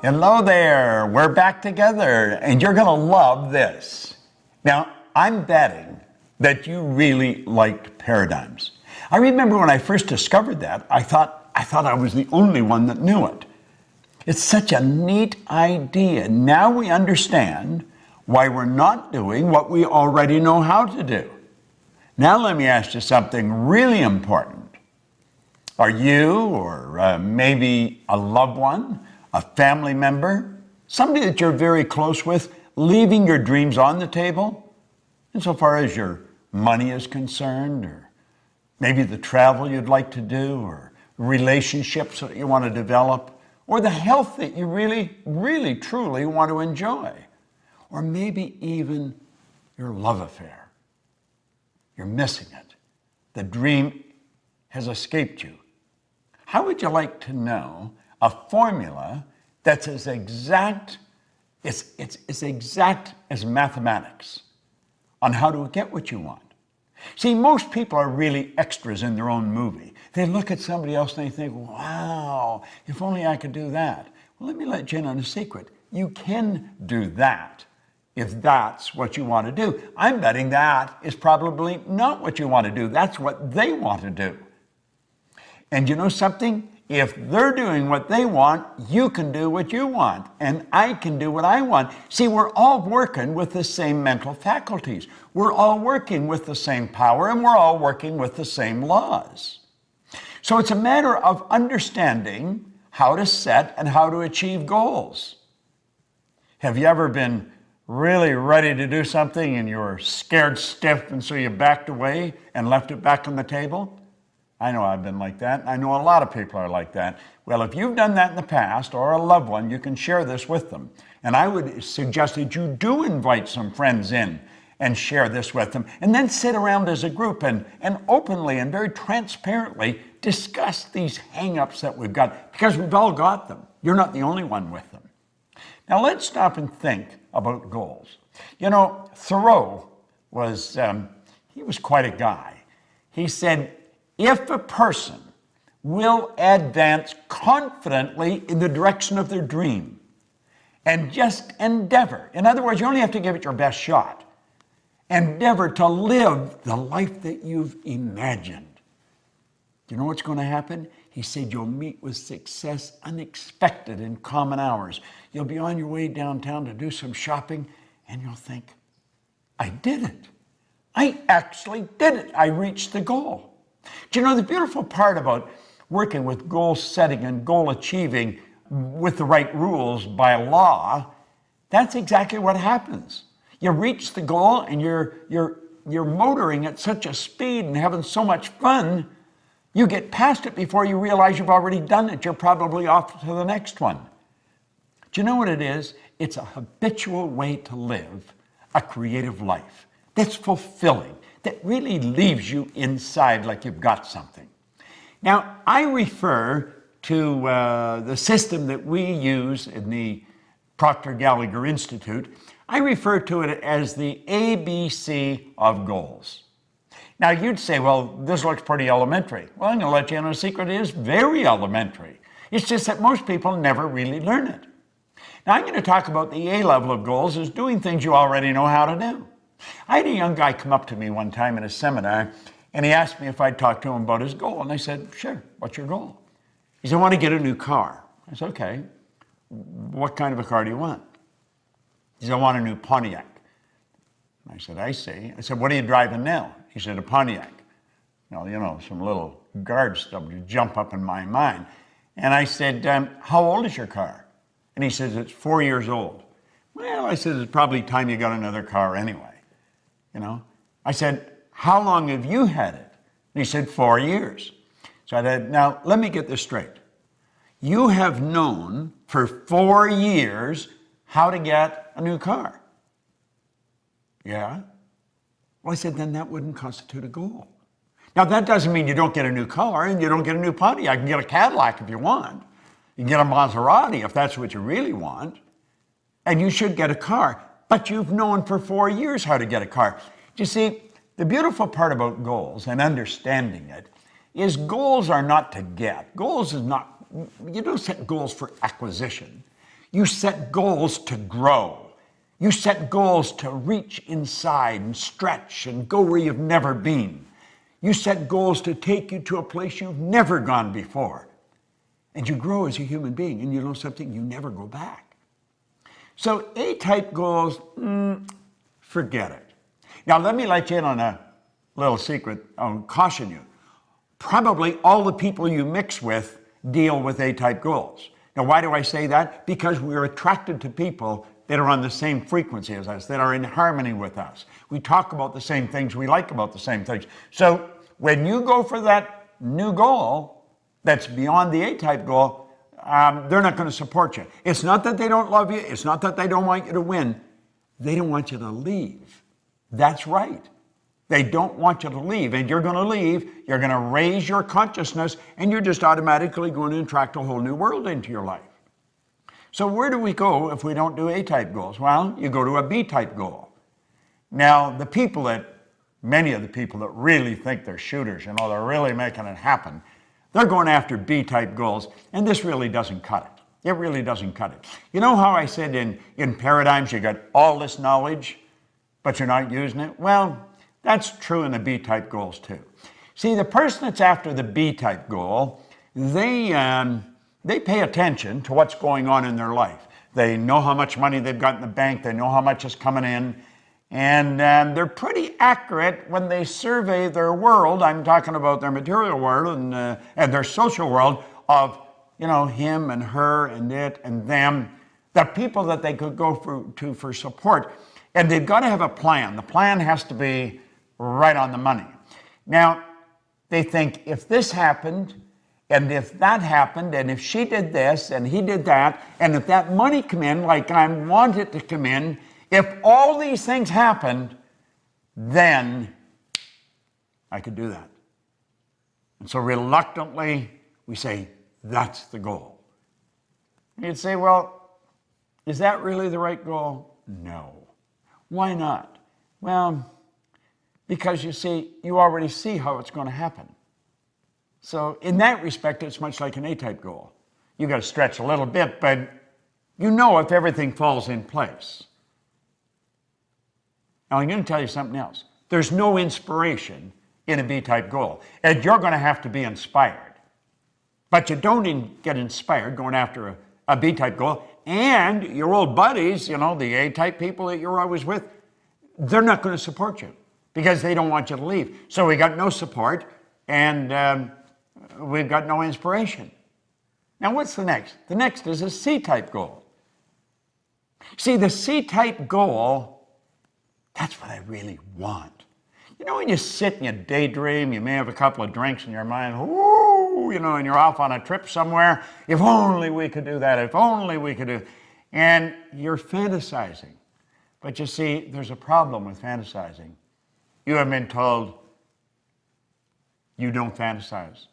Hello there, we're back together, and you're going to love this. Now, I'm betting that you really liked paradigms. I remember when I first discovered that, I thought I was the only one that knew it. It's such a neat idea. Now we understand why we're not doing what we already know how to do. Now let me ask you something really important. Are you, or maybe a loved one, a family member, somebody that you're very close with, leaving your dreams on the table insofar as your money is concerned, or maybe the travel you'd like to do, or relationships that you want to develop, or the health that you really, truly want to enjoy, or maybe even your love affair. You're missing it. The dream has escaped you. How would you like to know a formula that's as exact, it's as exact as mathematics on how to get what you want? See, most people are really extras in their own movie. They look at somebody else and they think, wow, if only I could do that. Well, let me let you in on a secret. You can do that if that's what you want to do. I'm betting that is probably not what you want to do. That's what they want to do. And you know something? If they're doing what they want, you can do what you want, and I can do what I want. See, we're all working with the same mental faculties. We're all working with the same power, and we're all working with the same laws. So it's a matter of understanding how to set and how to achieve goals. Have you ever been really ready to do something and you were scared stiff, and so you backed away and left it back on the table? I know I've been like that. I know a lot of people are like that. Well, if you've done that in the past, or a loved one, you can share this with them. And I would suggest that you do invite some friends in and share this with them, and then sit around as a group and openly and very transparently discuss these hang-ups that we've got, because we've all got them. You're not the only one with them. Now let's stop and think about goals. You know, Thoreau was, he was quite a guy. He said, if a person will advance confidently in the direction of their dream and just endeavor, in other words, you only have to give it your best shot, endeavor to live the life that you've imagined. Do you know what's going to happen? He said you'll meet with success unexpected in common hours. You'll be on your way downtown to do some shopping, and you'll think, I did it. I actually did it. I reached the goal. Do you know the beautiful part about working with goal setting and goal achieving with the right rules by law? That's exactly what happens. You reach the goal and you're motoring at such a speed and having so much fun, you get past it before you realize you've already done it. You're probably off to the next one. Do you know what it is? It's a habitual way to live a creative life that's fulfilling, that really leaves you inside like you've got something. Now, I refer to the system that we use in the Proctor Institute. I refer to it as the ABC of goals. Now, you'd say, well, this looks pretty elementary. Well, I'm going to let you in on a secret. It is very elementary. It's just that most people never really learn it. Now, I'm going to talk about the A level of goals as doing things you already know how to do. I had a young guy come up to me one time in a seminar, and he asked me if I'd talk to him about his goal. And I said, sure, what's your goal? He said, I want to get a new car. I said, okay, what kind of a car do you want? He said, I want a new Pontiac. I said, I see. I said, what are you driving now? He said, a Pontiac. Well, you know, some little guard stuff would jump up in my mind. And I said, how old is your car? And he says, it's 4 years old. Well, I said, it's probably time you got another car anyway. You know, I said, how long have you had it? And he said, 4 years. So I said, now let me get this straight. You have known for 4 years how to get a new car. Yeah. Well, I said, then that wouldn't constitute a goal. Now, that doesn't mean you don't get a new car and you don't get a new Pontiac. You can get a Cadillac if you want. You can get a Maserati if that's what you really want. And you should get a car. But you've known for 4 years how to get a car. You see, the beautiful part about goals and understanding it is goals are not to get. Goals is not, you don't set goals for acquisition. You set goals to grow. You set goals to reach inside and stretch and go where you've never been. You set goals to take you to a place you've never gone before. And you grow as a human being, and you know something, you never go back. So A-type goals, forget it. Now let me let you in on a little secret. I'll caution you. Probably all the people you mix with deal with A-type goals. Now why do I say that? Because we're attracted to people that are on the same frequency as us, that are in harmony with us. We talk about the same things, we like about the same things. So when you go for that new goal that's beyond the A-type goal, they're not going to support you. It's not that they don't love you, it's not that they don't want you to win, they don't want you to leave. That's right. They don't want you to leave, and you're going to leave, you're going to raise your consciousness, and you're just automatically going to attract a whole new world into your life. So where do we go if we don't do A-type goals? Well, you go to a B-type goal. Now, many of the people that really think they're shooters, they're really making it happen, they're going after B-type goals, and this really doesn't cut it. It really doesn't cut it. You know how I said in paradigms you got all this knowledge, but you're not using it? Well, that's true in the B-type goals too. See, the person that's after the B-type goal, they pay attention to what's going on in their life. They know how much money they've got in the bank, they know how much is coming in, and they're pretty accurate when they survey their world. I'm talking about their material world and their social world of, him and her and it and them, the people that they could go to for support. And they've got to have a plan. The plan has to be right on the money. Now, they think if this happened, and if that happened, and if she did this, and he did that, and if that money come in like I want it to come in, if all these things happened, then I could do that. And so reluctantly, we say, that's the goal. And you'd say, well, is that really the right goal? No. Why not? Well, because you see, you already see how it's going to happen. So in that respect, it's much like an A-type goal. You got to stretch a little bit, but you know if everything falls in place. Now I'm going to tell you something else. There's no inspiration in a B-type goal, and you're going to have to be inspired. But you don't get inspired going after a B-type goal, and your old buddies, the A-type people that you're always with, they're not going to support you because they don't want you to leave. So we got no support, and we've got no inspiration. Now what's the next? The next is a C-type goal. See, the C-type goal, that's what I really want. When you sit and you daydream, you may have a couple of drinks in your mind, and you're off on a trip somewhere. If only we could do that, if only we could do. And you're fantasizing. But you see, there's a problem with fantasizing. You have been told you don't fantasize.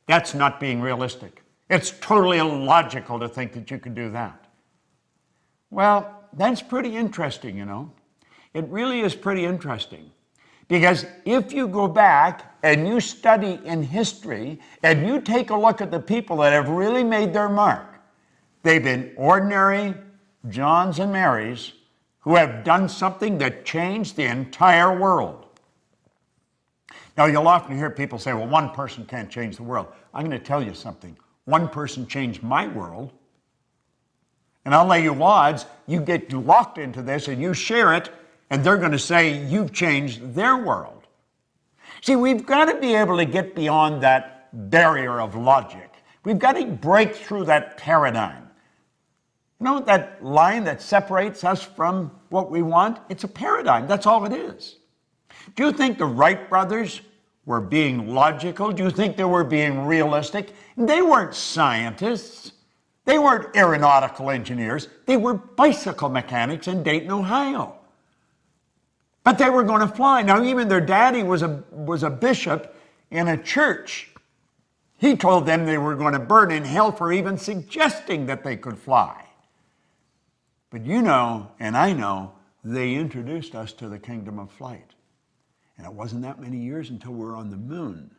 That's not being realistic. It's totally illogical to think that you could do that. Well, that's pretty interesting, It really is pretty interesting. Because if you go back and you study in history and you take a look at the people that have really made their mark, they've been ordinary Johns and Marys who have done something that changed the entire world. Now, you'll often hear people say, well, one person can't change the world. I'm going to tell you something. One person changed my world. And I'll lay you odds, you get locked into this and you share it, and they're going to say you've changed their world. See, we've got to be able to get beyond that barrier of logic. We've got to break through that paradigm. That line that separates us from what we want? It's a paradigm. That's all it is. Do you think the Wright brothers were being logical? Do you think they were being realistic? They weren't scientists. They weren't aeronautical engineers. They were bicycle mechanics in Dayton, Ohio. But they were going to fly. Now, even their daddy was a bishop in a church. He told them they were going to burn in hell for even suggesting that they could fly. But and I know, they introduced us to the kingdom of flight. And it wasn't that many years until we were on the moon.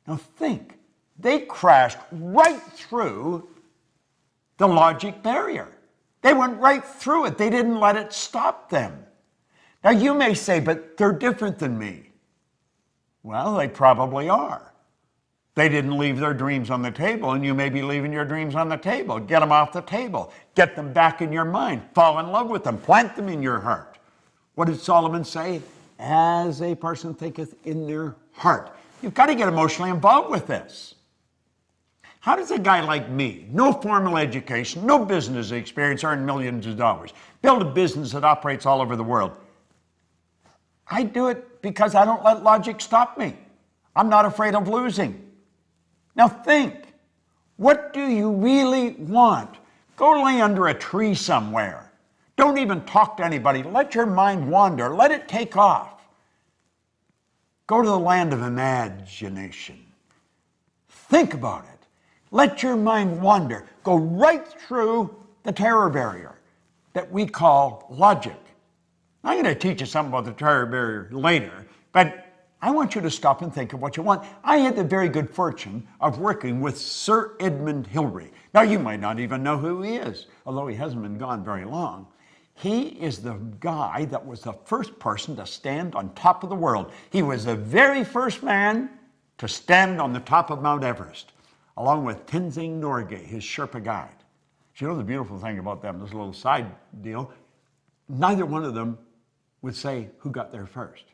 Now think, they crashed right through the logic barrier. They went right through it. They didn't let it stop them. Now you may say, but they're different than me. Well, they probably are. They didn't leave their dreams on the table, and you may be leaving your dreams on the table. Get them off the table. Get them back in your mind. Fall in love with them. Plant them in your heart. What did Solomon say? As a person thinketh in their heart. You've got to get emotionally involved with this. How does a guy like me, no formal education, no business experience, earn millions of dollars, build a business that operates all over the world? I do it because I don't let logic stop me. I'm not afraid of losing. Now think, what do you really want? Go lay under a tree somewhere. Don't even talk to anybody. Let your mind wander. Let it take off. Go to the land of imagination. Think about it. Let your mind wander. Go right through the terror barrier that we call logic. I'm going to teach you something about the terror barrier later, but I want you to stop and think of what you want. I had the very good fortune of working with Sir Edmund Hillary. Now, you might not even know who he is, although he hasn't been gone very long. He is the guy that was the first person to stand on top of the world. He was the very first man to stand on the top of Mount Everest, along with Tenzing Norgay, his Sherpa guide. So you know the beautiful thing about them, this little side deal, neither one of them would say who got there first.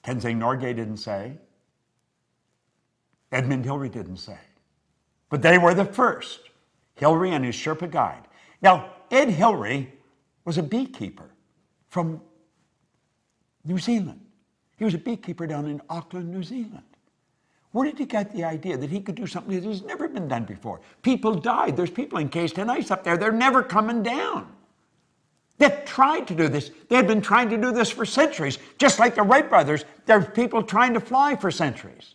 Tenzing Norgay didn't say. Edmund Hillary didn't say. But they were the first, Hillary and his Sherpa guide. Now, Ed Hillary was a beekeeper from New Zealand. He was a beekeeper down in Auckland, New Zealand. Where did he get the idea that he could do something that has never been done before? People died. There's people encased in ice up there. They're never coming down. They've tried to do this. They've been trying to do this for centuries. Just like the Wright brothers, there's people trying to fly for centuries.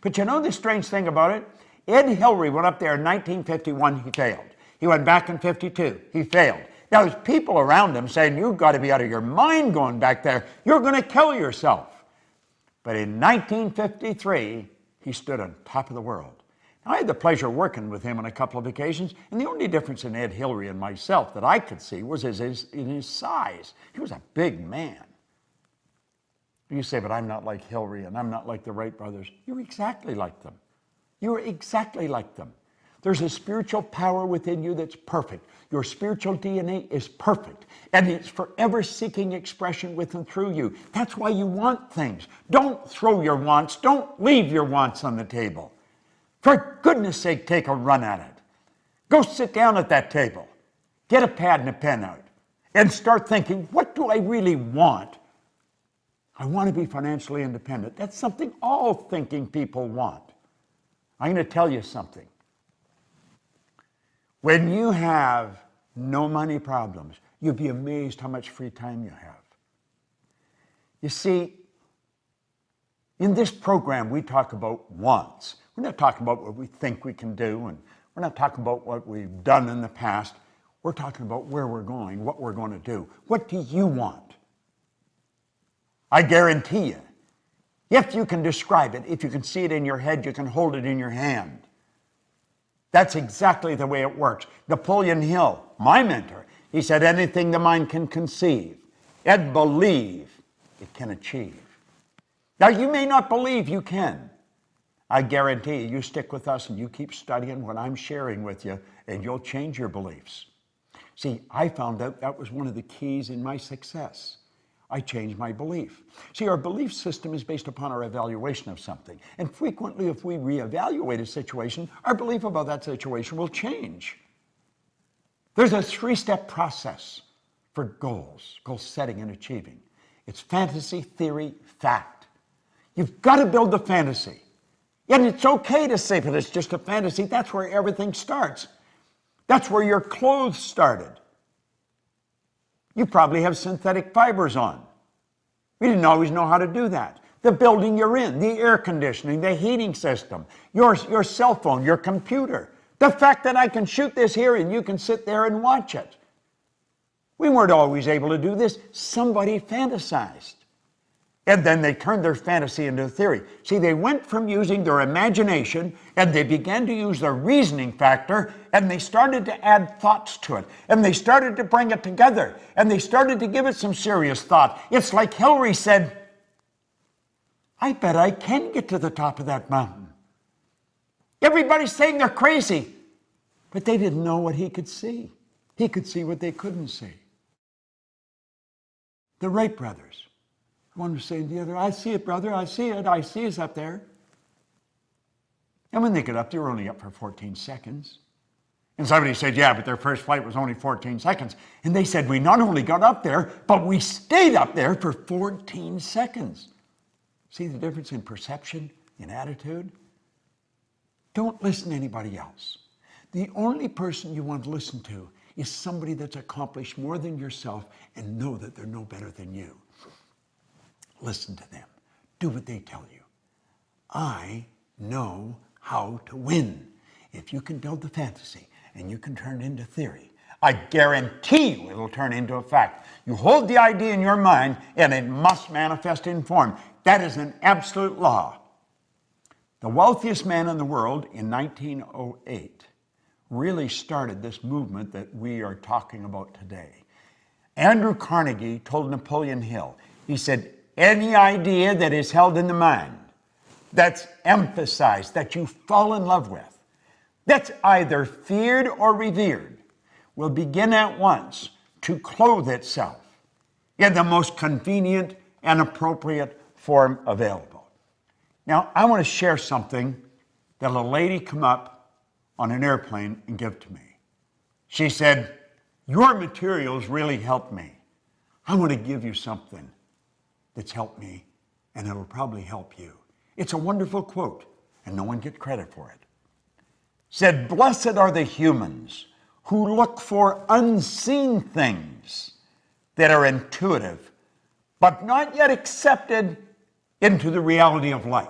But you know the strange thing about it? Ed Hillary went up there in 1951, he failed. He went back in 52, he failed. Now there's people around him saying, you've got to be out of your mind going back there. You're going to kill yourself. But in 1953, he stood on top of the world. Now, I had the pleasure of working with him on a couple of occasions, and the only difference in Ed Hillary and myself that I could see was in his size. He was a big man. You say, but I'm not like Hillary and I'm not like the Wright brothers. You're exactly like them. You're exactly like them. There's a spiritual power within you that's perfect. Your spiritual DNA is perfect, and it's forever seeking expression with and through you. That's why you want things. Don't throw your wants. Don't leave your wants on the table. For goodness sake, take a run at it. Go sit down at that table. Get a pad and a pen out and start thinking, what do I really want? I want to be financially independent. That's something all thinking people want. I'm going to tell you something. When you have no money problems, you'll be amazed how much free time you have. You see, in this program, we talk about wants. We're not talking about what we think we can do, and we're not talking about what we've done in the past. We're talking about where we're going, what we're going to do. What do you want? I guarantee you, if you can describe it, if you can see it in your head, you can hold it in your hand. That's exactly the way it works. Napoleon Hill, my mentor, he said, anything the mind can conceive and believe, it can achieve. Now, you may not believe you can. I guarantee you, you stick with us and you keep studying what I'm sharing with you, and you'll change your beliefs. See, I found out that was one of the keys in my success. I changed my belief. See, our belief system is based upon our evaluation of something. And frequently, if we reevaluate a situation, our belief about that situation will change. There's a three-step process for goals, goal setting and achieving. It's fantasy, theory, fact. You've got to build the fantasy. And it's okay to say, but it's just a fantasy. That's where everything starts. That's where your clothes started. You probably have synthetic fibers on. We didn't always know how to do that. The building you're in, the air conditioning, the heating system, your cell phone, your computer. The fact that I can shoot this here and you can sit there and watch it. We weren't always able to do this. Somebody fantasized. And then they turned their fantasy into a theory. See, they went from using their imagination and they began to use their reasoning factor, and they started to add thoughts to it. And they started to bring it together. And they started to give it some serious thought. It's like Hillary said, I bet I can get to the top of that mountain. Everybody's saying they're crazy. But they didn't know what he could see. He could see what they couldn't see. The Wright brothers. One was saying to the other, I see it, brother, I see it, I see us up there. And when they got up, they were only up for 14 seconds. And somebody said, yeah, but their first flight was only 14 seconds. And they said, we not only got up there, but we stayed up there for 14 seconds. See the difference in perception, in attitude? Don't listen to anybody else. The only person you want to listen to is somebody that's accomplished more than yourself and know that they're no better than you. Listen to them. Do what they tell you. I know how to win. If you can build the fantasy and you can turn it into theory, I guarantee you it'll turn into a fact. You hold the idea in your mind and it must manifest in form. That is an absolute law. The wealthiest man in the world in 1908 really started this movement that we are talking about today. Andrew Carnegie told Napoleon Hill, he said, any idea that is held in the mind, that's emphasized, that you fall in love with, that's either feared or revered, will begin at once to clothe itself in the most convenient and appropriate form available. Now, I want to share something that a lady come up on an airplane and give to me. She said, your materials really helped me. I want to give you something that's helped me, and it'll probably help you. It's a wonderful quote, and no one gets credit for it. Said, blessed are the humans who look for unseen things that are intuitive, but not yet accepted into the reality of life.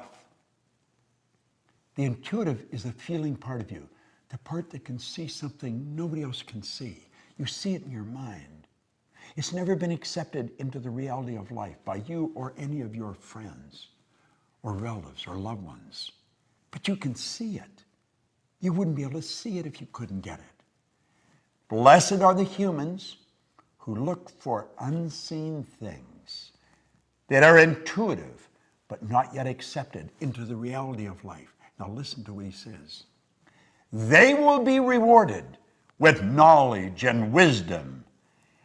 The intuitive is the feeling part of you, the part that can see something nobody else can see. You see it in your mind. It's never been accepted into the reality of life by you or any of your friends or relatives or loved ones. But you can see it. You wouldn't be able to see it if you couldn't get it. Blessed are the humans who look for unseen things that are intuitive but not yet accepted into the reality of life. Now listen to what he says. They will be rewarded with knowledge and wisdom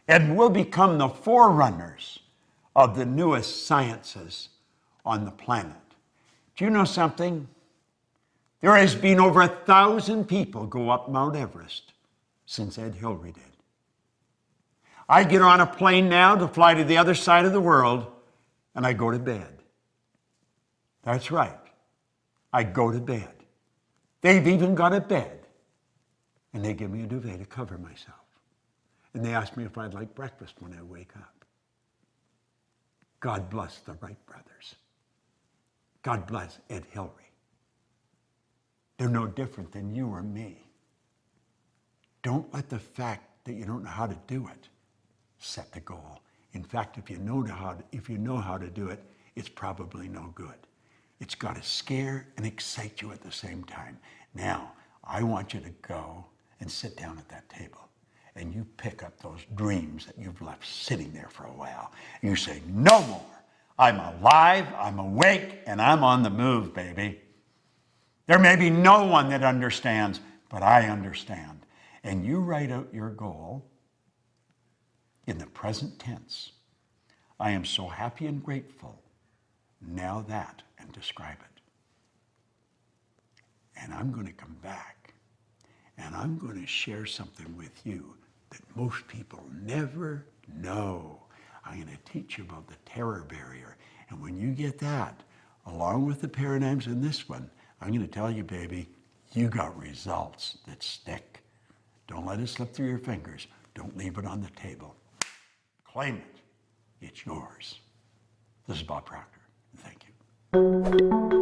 and will become the forerunners of the newest sciences on the planet. Do you know something? There has been over 1,000 people go up Mount Everest since Ed Hillary did. I get on a plane now to fly to the other side of the world, and I go to bed. That's right. I go to bed. They've even got a bed, and they give me a duvet to cover myself. And they ask me if I'd like breakfast when I wake up. God bless the Wright brothers. God bless Ed Hillary. They're no different than you or me. Don't let the fact that you don't know how to do it set the goal. In fact, if you know how to do it, it's probably no good. It's got to scare and excite you at the same time. Now, I want you to go and sit down at that table. And you pick up those dreams that you've left sitting there for a while. And you say, no more. I'm alive, I'm awake, and I'm on the move, baby. There may be no one that understands, but I understand. And you write out your goal in the present tense. I am so happy and grateful. Now that, and describe it. And I'm going to come back, and I'm going to share something with you that most people never know. I'm going to teach you about the terror barrier. And when you get that, along with the paradigms in this one, I'm going to tell you, baby, you got results that stick. Don't let it slip through your fingers. Don't leave it on the table. Claim it. It's yours. This is Bob Proctor. Thank you.